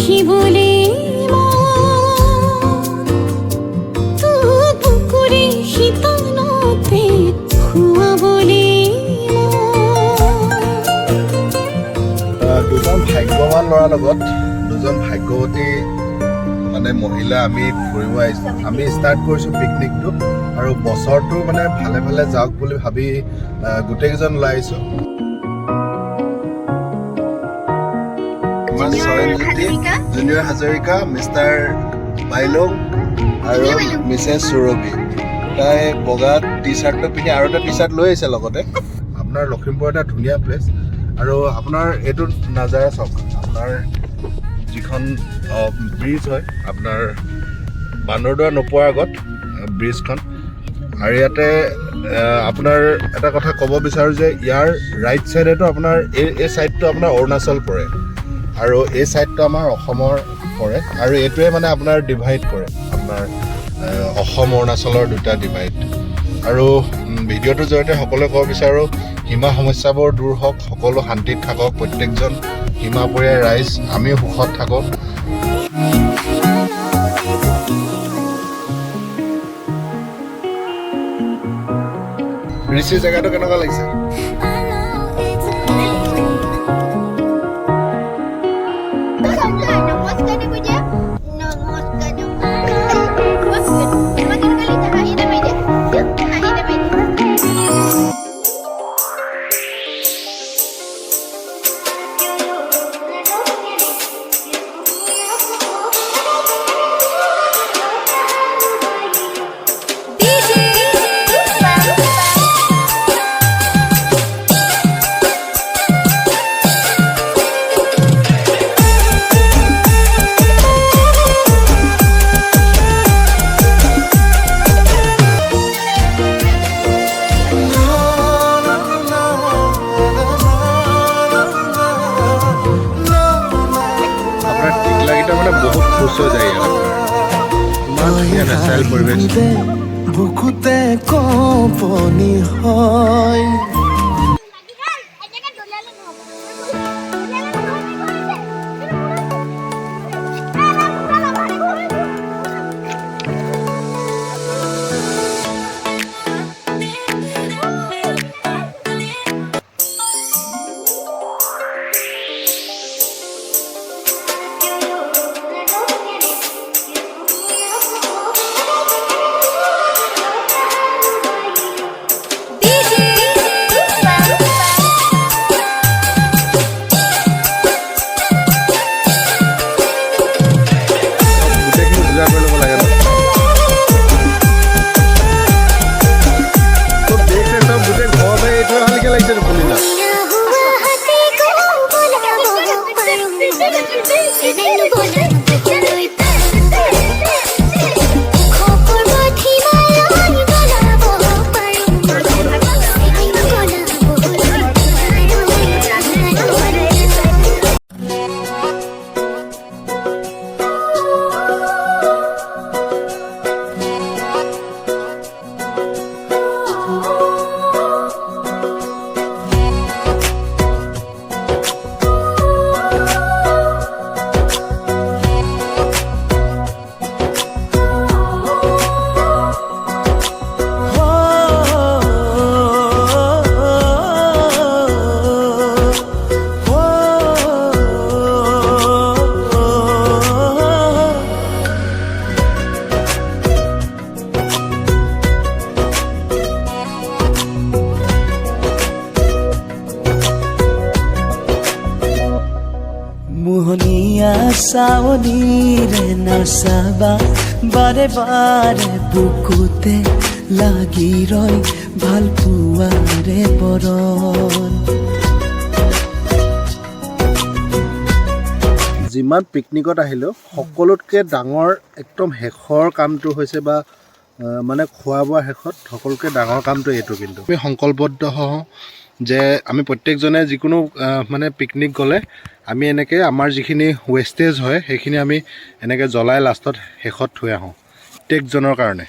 দুজন ভাগ্যৱান ল'ৰাৰ লগত দুজন ভাগ্যৱতী মানে মহিলা আমি ফুৰিব আহিছোঁ। আমি ষ্টাৰ্ট কৰিছোঁ পিকনিকটো আৰু বছৰটো মানে ভালে ভালে যাওক বুলি ভাবি গোটেইকেইজন ওলাই আহিছোঁ। আমাৰ চয়নজ্যোতি, জুনিয়ৰ হাজৰিকা, মিষ্টাৰ বাইলং আৰু মিছেছ সুৰভি। তাই বগা টি চাৰ্টটো পিন্ধি আৰু এটা টি চাৰ্ট লৈ আহিছে লগতে। আপোনাৰ লখিমপুৰ এটা ধুনীয়া প্লেচ আৰু আপোনাৰ এইটো নাজাৰা চাওক, আপোনাৰ যিখন ব্ৰিজ হয় আপোনাৰ বান্দৰদোৱা নোপোৱাৰ আগত ব্ৰিজখন। আৰু ইয়াতে আপোনাৰ এটা কথা ক'ব বিচাৰোঁ যে ইয়াৰ ৰাইট চাইডেতো আপোনাৰ এই ছাইডটো আপোনাৰ অৰুণাচল পৰে আৰু এই ছাইডটো আমাৰ অসমৰ পৰে আৰু এইটোৱে মানে আপোনাৰ ডিভাইড কৰে আপোনাৰ অসম অৰুণাচলৰ দুটা ডিভাইড। আৰু ভিডিঅ'টোৰ জৰিয়তে সকলোৱে ক'ব বিচাৰোঁ সীমা সমস্যাবোৰ দূৰ হওক, সকলো শান্তিত থাকক, প্ৰত্যেকজন সীমাপুৰীয়া ৰাইজ আমিও সুখত থাকক। ঋষি জেগাটো কেনেকুৱা লাগিছে? বহুত খুশ হৈ যায় ইমান ধুনীয়া নেচাৰেল পৰিৱেশ। বুকুতে কঁপনি হয় सावनीरे नसाबा बारे बारे बुकुते লাগি ৰয় ভাল পুৱাৰে বৰণ। যিমান পিকনিকত আহিলেও সকলোতকৈ ডাঙৰ একদম শেষৰ কামটো হৈছে বা মানে খোৱা বোৱা শেষত সকলোতকৈ ডাঙৰ কামটো এইটো। কিন্তু আমি সংকল্পবদ্ধ হওঁ যে আমি প্ৰত্যেকজনে যিকোনো মানে পিকনিক গ'লে আমি এনেকৈ আমাৰ যিখিনি ৱেষ্টেজ হয় সেইখিনি আমি এনেকৈ জ্বলাই লাষ্টত শেষত থৈ আহোঁ প্ৰত্যেকজনৰ কাৰণে।